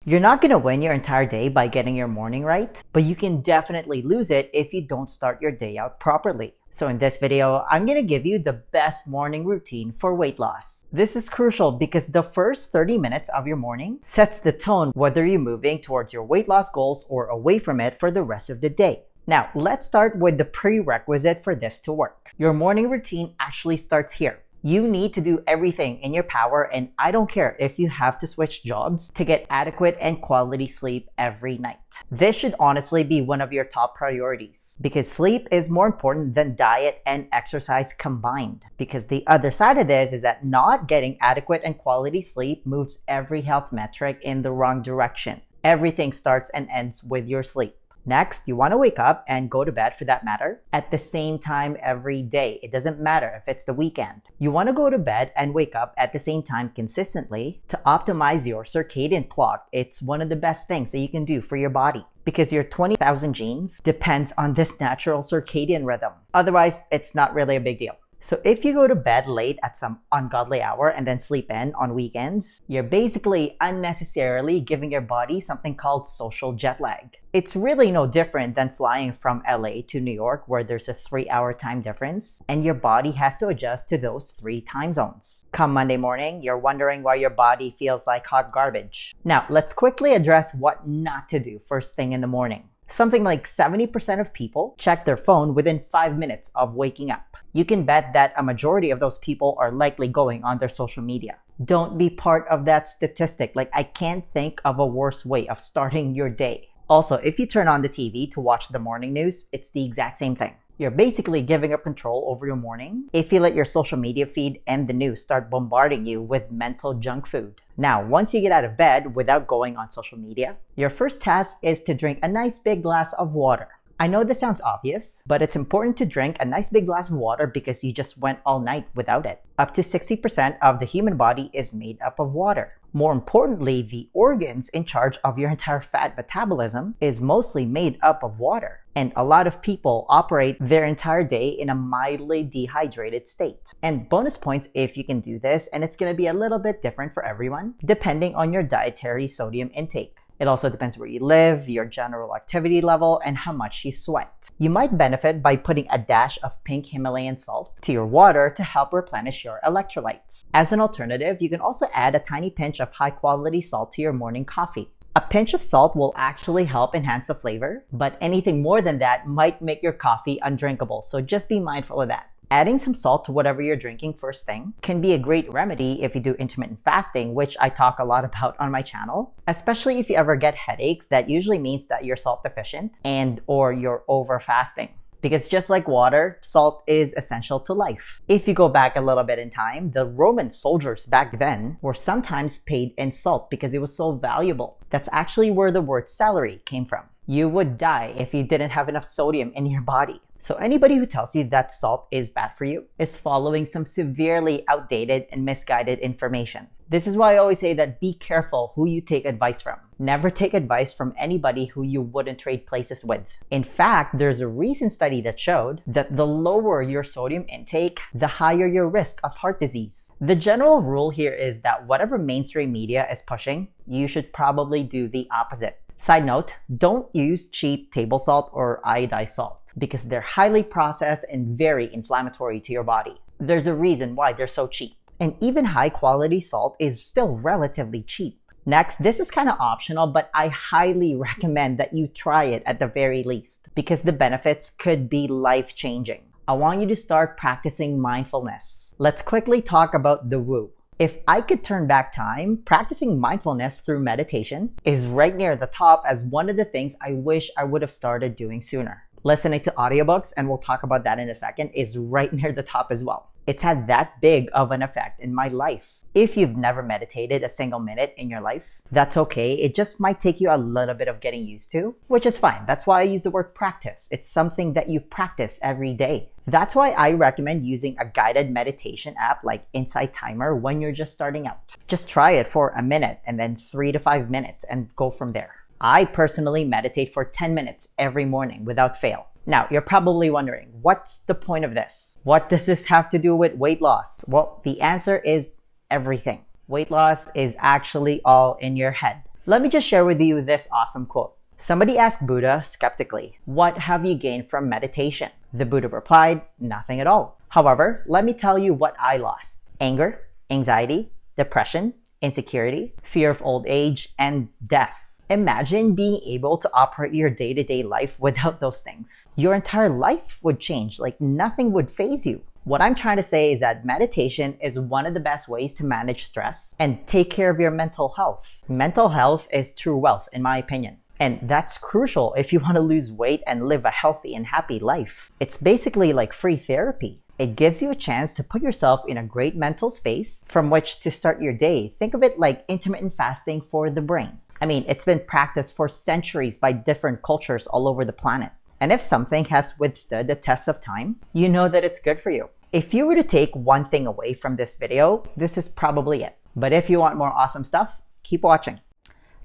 You're not going to win your entire day by getting your morning right, but you can definitely lose it if you don't start your day out properly. So in this video, I'm going to give you the best morning routine for weight loss. This is crucial because the first 30 minutes of your morning sets the tone whether you're moving towards your weight loss goals or away from it for the rest of the day. Now, let's start with the prerequisite for this to work. Your morning routine actually starts here. You need to do everything in your power, and I don't care if you have to switch jobs to get adequate and quality sleep every night. This should honestly be one of your top priorities because sleep is more important than diet and exercise combined. Because the other side of this is that not getting adequate and quality sleep moves every health metric in the wrong direction. Everything starts and ends with your sleep. Next, you want to wake up and go to bed, for that matter, at the same time every day. It doesn't matter if it's the weekend. You want to go to bed and wake up at the same time consistently to optimize your circadian clock. It's one of the best things that you can do for your body because your 20,000 genes depends on this natural circadian rhythm. Otherwise, it's not really a big deal. So if you go to bed late at some ungodly hour and then sleep in on weekends, you're basically unnecessarily giving your body something called social jet lag. It's really no different than flying from LA to New York where there's a 3-hour time difference and your body has to adjust to those 3 time zones. Come Monday morning, you're wondering why your body feels like hot garbage. Now, let's quickly address what not to do first thing in the morning. Something like 70% of people check their phone within 5 minutes of waking up. You can bet that a majority of those people are likely going on their social media. Don't be part of that statistic. I can't think of a worse way of starting your day. Also, if you turn on the TV to watch the morning news, it's the exact same thing. You're basically giving up control over your morning if you let your social media feed and the news start bombarding you with mental junk food. Now, once you get out of bed without going on social media, your first task is to drink a nice big glass of water. I know this sounds obvious, but it's important to drink a nice big glass of water because you just went all night without it. Up to 60% of the human body is made up of water. More importantly, the organs in charge of your entire fat metabolism is mostly made up of water. And a lot of people operate their entire day in a mildly dehydrated state. And bonus points if you can do this, and it's going to be a little bit different for everyone, depending on your dietary sodium intake. It also depends where you live, your general activity level, and how much you sweat. You might benefit by putting a dash of pink Himalayan salt to your water to help replenish your electrolytes. As an alternative, you can also add a tiny pinch of high-quality salt to your morning coffee. A pinch of salt will actually help enhance the flavor, but anything more than that might make your coffee undrinkable, so just be mindful of that. Adding some salt to whatever you're drinking first thing can be a great remedy if you do intermittent fasting, which I talk a lot about on my channel. Especially if you ever get headaches, that usually means that you're salt deficient and or you're over fasting. Because just like water, salt is essential to life. If you go back a little bit in time, the Roman soldiers back then were sometimes paid in salt because it was so valuable. That's actually where the word salary came from. You would die if you didn't have enough sodium in your body. So anybody who tells you that salt is bad for you is following some severely outdated and misguided information. This is why I always say that be careful who you take advice from. Never take advice from anybody who you wouldn't trade places with. In fact, there's a recent study that showed that the lower your sodium intake, the higher your risk of heart disease. The general rule here is that whatever mainstream media is pushing, you should probably do the opposite. Side note, don't use cheap table salt or iodized salt because they're highly processed and very inflammatory to your body. There's a reason why they're so cheap. And even high quality salt is still relatively cheap. Next, this is kind of optional, but I highly recommend that you try it at the very least because the benefits could be life-changing. I want you to start practicing mindfulness. Let's quickly talk about the woo. If I could turn back time, practicing mindfulness through meditation is right near the top as one of the things I wish I would have started doing sooner. Listening to audiobooks, and we'll talk about that in a second, is right near the top as well. It's had that big of an effect in my life. If you've never meditated a single minute in your life, that's okay. It just might take you a little bit of getting used to, which is fine. That's why I use the word practice. It's something that you practice every day. That's why I recommend using a guided meditation app like Insight Timer when you're just starting out. Just try it for a minute and then 3 to 5 minutes and go from there. I personally meditate for 10 minutes every morning without fail. Now, you're probably wondering, what's the point of this? What does this have to do with weight loss? Well, the answer is everything. Weight loss is actually all in your head. Let me just share with you this awesome quote. Somebody asked Buddha skeptically, "What have you gained from meditation?" The Buddha replied, "Nothing at all. However, let me tell you what I lost. Anger, anxiety, depression, insecurity, fear of old age, and death." Imagine being able to operate your day-to-day life without those things. Your entire life would change, like nothing would faze you. What I'm trying to say is that meditation is one of the best ways to manage stress and take care of your mental health. Mental health is true wealth, in my opinion. And that's crucial if you want to lose weight and live a healthy and happy life. It's basically like free therapy. It gives you a chance to put yourself in a great mental space from which to start your day. Think of it like intermittent fasting for the brain. I mean, it's been practiced for centuries by different cultures all over the planet. And if something has withstood the test of time, you know that it's good for you. If you were to take one thing away from this video, this is probably it. But if you want more awesome stuff, keep watching.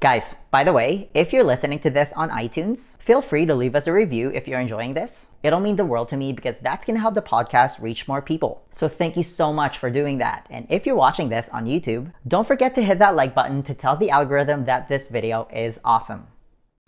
Guys, by the way, if you're listening to this on iTunes, feel free to leave us a review if you're enjoying this. It'll mean the world to me because that's going to help the podcast reach more people. So thank you so much for doing that. And if you're watching this on YouTube, don't forget to hit that like button to tell the algorithm that this video is awesome.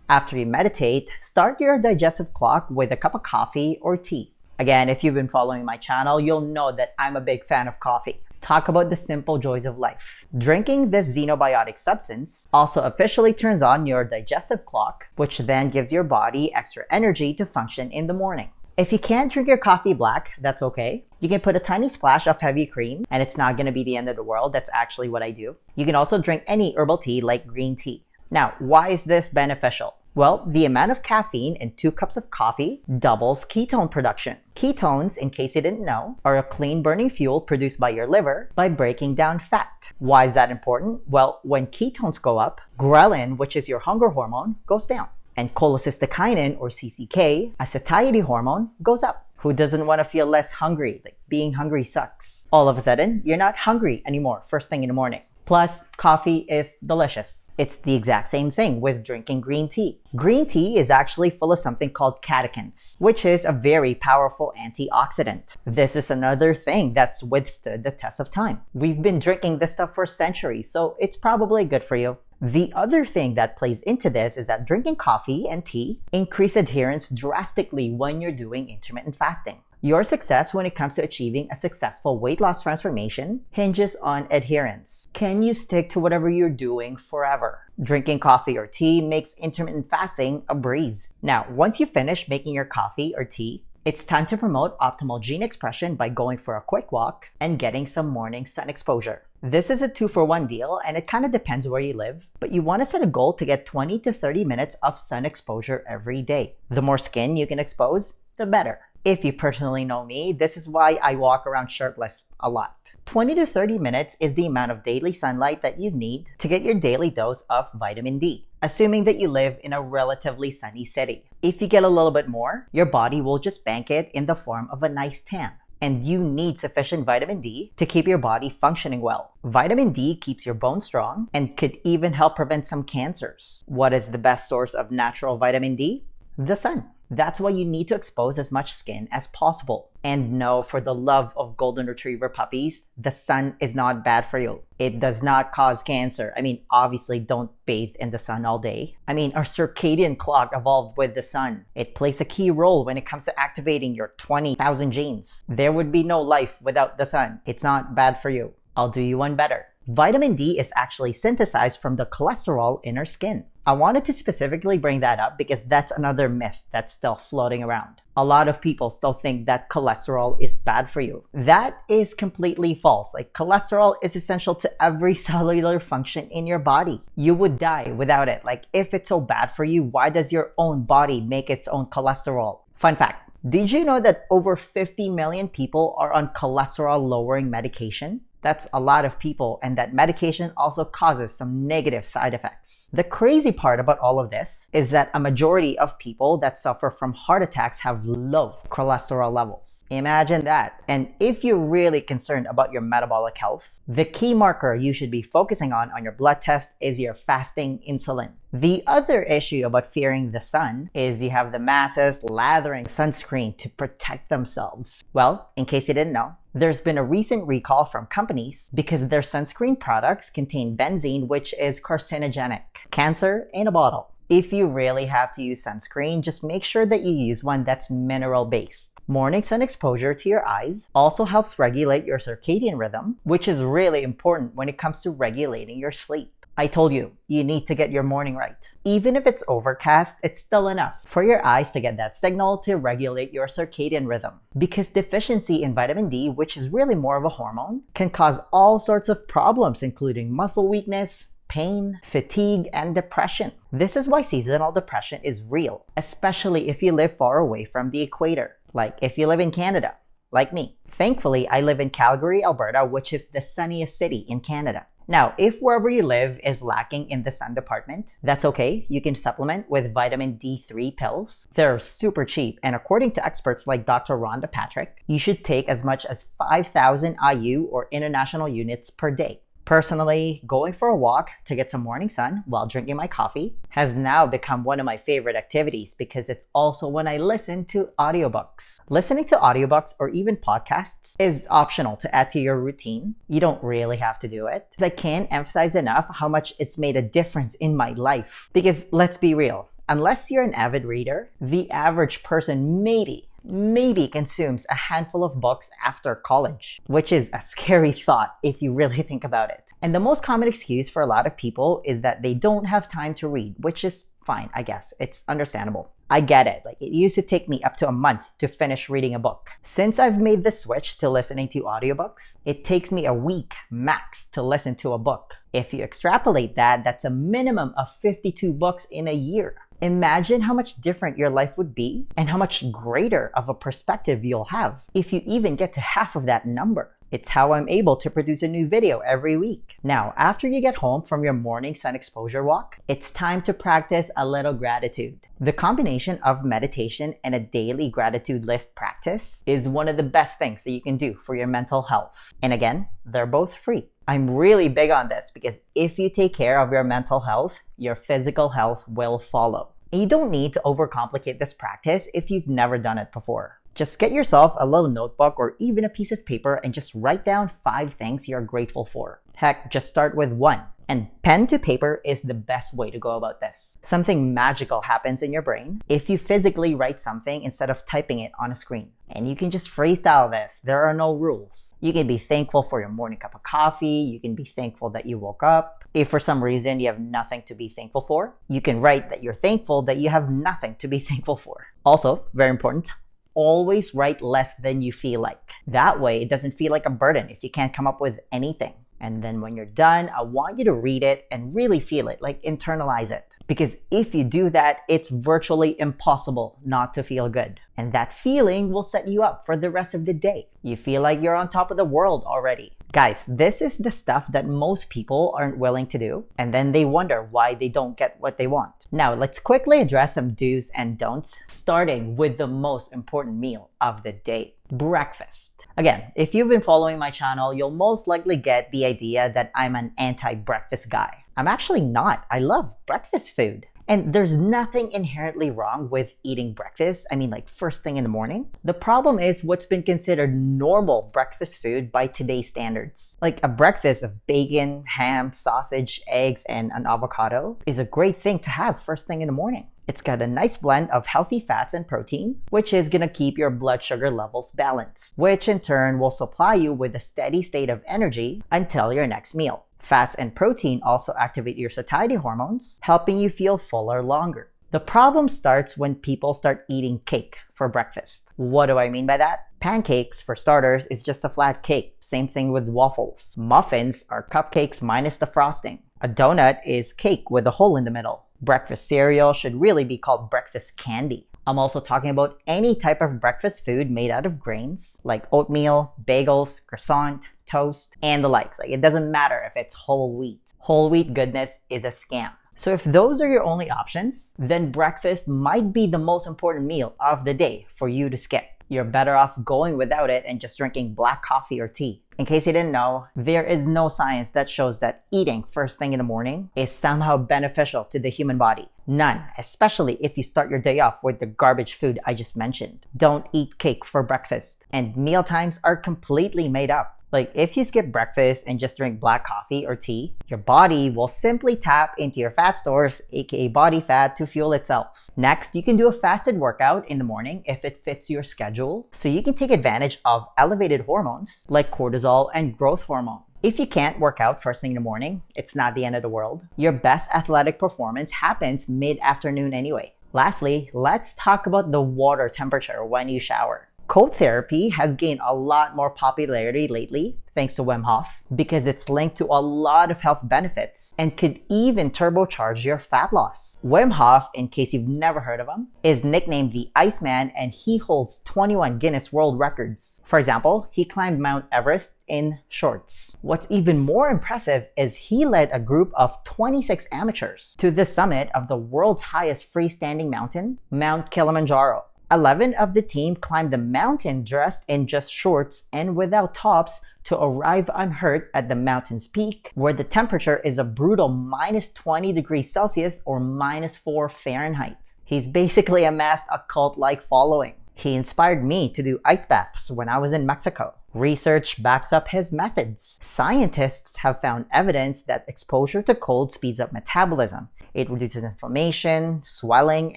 After you meditate, start your digestive clock with a cup of coffee or tea. Again, if you've been following my channel, you'll know that I'm a big fan of coffee. Talk about the simple joys of life. Drinking this xenobiotic substance also officially turns on your digestive clock, which then gives your body extra energy to function in the morning. If you can't drink your coffee black, that's okay. You can put a tiny splash of heavy cream, and it's not going to be the end of the world. That's actually what I do. You can also drink any herbal tea like green tea. Now, why is this beneficial? Well, the amount of caffeine in 2 cups of coffee doubles ketone production. Ketones, in case you didn't know, are a clean burning fuel produced by your liver by breaking down fat. Why is that important? Well, when ketones go up, ghrelin, which is your hunger hormone, goes down. And cholecystokinin, or CCK, a satiety hormone, goes up. Who doesn't want to feel less hungry? Like, being hungry sucks. All of a sudden, you're not hungry anymore first thing in the morning. Plus, coffee is delicious. It's the exact same thing with drinking green tea. Green tea is actually full of something called catechins, which is a very powerful antioxidant. This is another thing that's withstood the test of time. We've been drinking this stuff for centuries, so it's probably good for you. The other thing that plays into this is that drinking coffee and tea increase adherence drastically when you're doing intermittent fasting. Your success when it comes to achieving a successful weight loss transformation hinges on adherence. Can you stick to whatever you're doing forever? Drinking coffee or tea makes intermittent fasting a breeze. Now, once you finish making your coffee or tea, it's time to promote optimal gene expression by going for a quick walk and getting some morning sun exposure. This is a 2-for-1 deal, and it kind of depends where you live, but you want to set a goal to get 20 to 30 minutes of sun exposure every day. The more skin you can expose, the better. If you personally know me, this is why I walk around shirtless a lot. 20 to 30 minutes is the amount of daily sunlight that you need to get your daily dose of vitamin D, assuming that you live in a relatively sunny city. If you get a little bit more, your body will just bank it in the form of a nice tan. And you need sufficient vitamin D to keep your body functioning well. Vitamin D keeps your bones strong and could even help prevent some cancers. What is the best source of natural vitamin D? The sun. That's why you need to expose as much skin as possible. And no, for the love of golden retriever puppies, the sun is not bad for you. It does not cause cancer. I mean, obviously don't bathe in the sun all day. I mean, our circadian clock evolved with the sun. It plays a key role when it comes to activating your 20,000 genes. There would be no life without the sun. It's not bad for you. I'll do you one better. Vitamin D is actually synthesized from the cholesterol in our skin. I wanted to specifically bring that up because that's another myth that's still floating around. A lot of people still think that cholesterol is bad for you. That is completely false. Like, cholesterol is essential to every cellular function in your body. You would die without it. Like, if it's so bad for you, why does your own body make its own cholesterol? Fun fact, did you know that over 50 million people are on cholesterol-lowering medication? That's a lot of people, and that medication also causes some negative side effects. The crazy part about all of this is that a majority of people that suffer from heart attacks have low cholesterol levels. Imagine that. And if you're really concerned about your metabolic health, the key marker you should be focusing on your blood test is your fasting insulin. The other issue about fearing the sun is you have the masses lathering sunscreen to protect themselves. Well, in case you didn't know, There's been a recent recall from companies because their sunscreen products contain benzene, which is carcinogenic. Cancer in a bottle. If you really have to use sunscreen, just make sure that you use one that's mineral-based. Morning sun exposure to your eyes also helps regulate your circadian rhythm, which is really important when it comes to regulating your sleep. I told you, you need to get your morning right. Even if it's overcast, it's still enough for your eyes to get that signal to regulate your circadian rhythm. Because deficiency in vitamin D, which is really more of a hormone, can cause all sorts of problems, including muscle weakness, pain, fatigue, and depression. This is why seasonal depression is real, especially if you live far away from the equator, like if you live in Canada, like me. Thankfully, I live in Calgary, Alberta, which is the sunniest city in Canada. Now, if wherever you live is lacking in the sun department, that's okay. You can supplement with vitamin D3 pills. They're super cheap, and according to experts like Dr. Rhonda Patrick, you should take as much as 5,000 IU or international units per day. Personally, going for a walk to get some morning sun while drinking my coffee has now become one of my favorite activities because it's also when I listen to audiobooks. Listening to audiobooks or even podcasts is optional to add to your routine. You don't really have to do it. I can't emphasize enough how much it's made a difference in my life. Because let's be real, unless you're an avid reader, the average person maybe consumes a handful of books after college, which is a scary thought if you really think about it. And the most common excuse for a lot of people is that they don't have time to read, which is fine, I guess. It's understandable. I get it. Like, it used to take me up to a month to finish reading a book. Since I've made the switch to listening to audiobooks, it takes me a week max to listen to a book. If you extrapolate that, that's a minimum of 52 books in a year. Imagine how much different your life would be and how much greater of a perspective you'll have if you even get to half of that number. It's how I'm able to produce a new video every week. Now, after you get home from your morning sun exposure walk, it's time to practice a little gratitude. The combination of meditation and a daily gratitude list practice is one of the best things that you can do for your mental health. And again, they're both free. I'm really big on this because if you take care of your mental health, your physical health will follow. And you don't need to overcomplicate this practice if you've never done it before. Just get yourself a little notebook or even a piece of paper and just write down 5 things you're grateful for. Heck, just start with 1. And pen to paper is the best way to go about this. Something magical happens in your brain if you physically write something instead of typing it on a screen. And you can just freestyle this. There are no rules. You can be thankful for your morning cup of coffee. You can be thankful that you woke up. If for some reason you have nothing to be thankful for, you can write that you're thankful that you have nothing to be thankful for. Also, very important, always write less than you feel like. That way, it doesn't feel like a burden if you can't come up with anything. And then when you're done, I want you to read it and really feel it, like internalize it. Because if you do that, it's virtually impossible not to feel good. And that feeling will set you up for the rest of the day. You feel like you're on top of the world already. Guys, this is the stuff that most people aren't willing to do, and then they wonder why they don't get what they want. Now, let's quickly address some do's and don'ts, starting with the most important meal of the day, breakfast. Again, if you've been following my channel, you'll most likely get the idea that I'm an anti-breakfast guy. I'm actually not. I love breakfast food. And there's nothing inherently wrong with eating breakfast. I mean, like first thing in the morning. The problem is what's been considered normal breakfast food by today's standards. Like a breakfast of bacon, ham, sausage, eggs, and an avocado is a great thing to have first thing in the morning. It's got a nice blend of healthy fats and protein, which is gonna keep your blood sugar levels balanced, which in turn will supply you with a steady state of energy until your next meal. Fats and protein also activate your satiety hormones, helping you feel fuller longer. The problem starts when people start eating cake for breakfast. What do I mean by that? Pancakes, for starters, is just a flat cake. Same thing with waffles. Muffins are cupcakes minus the frosting. A donut is cake with a hole in the middle. Breakfast cereal should really be called breakfast candy. I'm also talking about any type of breakfast food made out of grains, like oatmeal, bagels, croissant, toast, and the likes. Like, it doesn't matter if it's whole wheat. Whole wheat goodness is a scam. So if those are your only options, then breakfast might be the most important meal of the day for you to skip. You're better off going without it and just drinking black coffee or tea. In case you didn't know, there is no science that shows that eating first thing in the morning is somehow beneficial to the human body. None, especially if you start your day off with the garbage food I just mentioned. Don't eat cake for breakfast. And meal times are completely made up. Like, if you skip breakfast and just drink black coffee or tea, your body will simply tap into your fat stores, aka body fat, to fuel itself. Next, you can do a fasted workout in the morning if it fits your schedule, so you can take advantage of elevated hormones like cortisol and growth hormone. If you can't work out first thing in the morning, it's not the end of the world. Your best athletic performance happens mid-afternoon anyway. Lastly, let's talk about the water temperature when you shower. Cold therapy has gained a lot more popularity lately, thanks to Wim Hof, because it's linked to a lot of health benefits and could even turbocharge your fat loss. Wim Hof, in case you've never heard of him, is nicknamed the Iceman, and he holds 21 Guinness World Records. For example, he climbed Mount Everest in shorts. What's even more impressive is he led a group of 26 amateurs to the summit of the world's highest freestanding mountain, Mount Kilimanjaro. 11 of the team climbed the mountain dressed in just shorts and without tops to arrive unhurt at the mountain's peak, where the temperature is a brutal minus 20 degrees Celsius or minus 4 Fahrenheit. He's basically amassed a cult-like following. He inspired me to do ice baths when I was in Mexico. Research backs up his methods. Scientists have found evidence that exposure to cold speeds up metabolism. It reduces inflammation, swelling,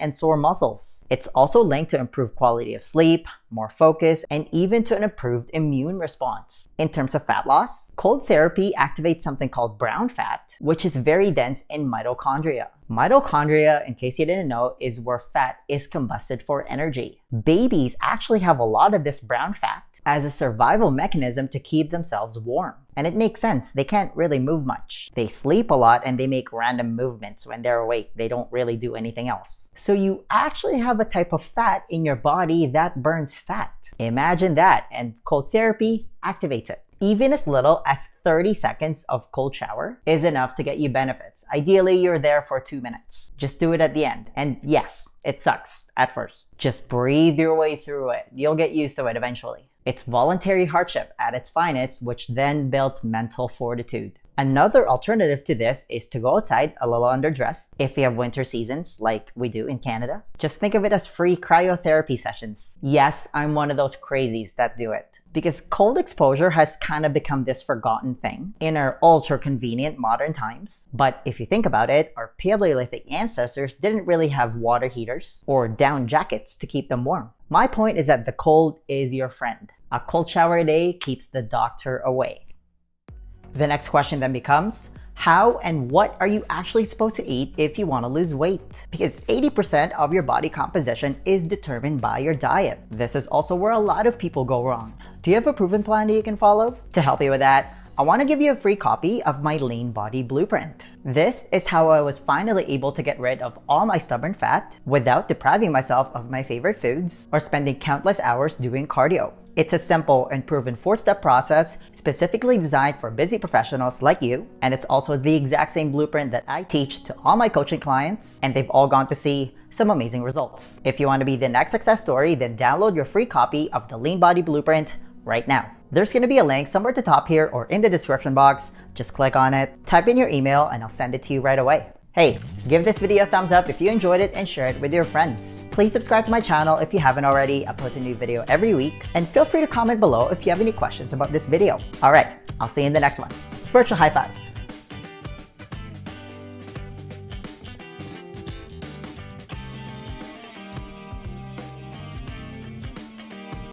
and sore muscles. It's also linked to improved quality of sleep, more focus, and even to an improved immune response. In terms of fat loss, cold therapy activates something called brown fat, which is very dense in mitochondria. Mitochondria, in case you didn't know, is where fat is combusted for energy. Babies actually have a lot of this brown fat as a survival mechanism to keep themselves warm. And it makes sense, they can't really move much. They sleep a lot and they make random movements when they're awake. They don't really do anything else. So you actually have a type of fat in your body that burns fat. Imagine that, and cold therapy activates it. Even as little as 30 seconds of cold shower is enough to get you benefits. Ideally, you're there for 2 minutes. Just do it at the end. And yes, it sucks at first. Just breathe your way through it. You'll get used to it eventually. It's voluntary hardship at its finest, which then builds mental fortitude. Another alternative to this is to go outside a little underdressed if you have winter seasons like we do in Canada. Just think of it as free cryotherapy sessions. Yes, I'm one of those crazies that do it. Because cold exposure has kind of become this forgotten thing in our ultra-convenient modern times. But if you think about it, our Paleolithic ancestors didn't really have water heaters or down jackets to keep them warm. My point is that the cold is your friend. A cold shower a day keeps the doctor away. The next question then becomes, how and what are you actually supposed to eat if you want to lose weight? Because 80% of your body composition is determined by your diet. This is also where a lot of people go wrong. Do you have a proven plan that you can follow? To help you with that, I want to give you a free copy of my Lean Body Blueprint. This is how I was finally able to get rid of all my stubborn fat without depriving myself of my favorite foods or spending countless hours doing cardio. It's a simple and proven 4-step process specifically designed for busy professionals like you, and it's also the exact same blueprint that I teach to all my coaching clients, and they've all gone to see some amazing results. If you want to be the next success story, then download your free copy of the Lean Body Blueprint right now. There's going to be a link somewhere at the top here or in the description box. Just click on it, type in your email, and I'll send it to you right away. Hey, give this video a thumbs up if you enjoyed it and share it with your friends. Please subscribe to my channel if you haven't already. I post a new video every week. And feel free to comment below if you have any questions about this video. All right, I'll see you in the next one. Virtual high five.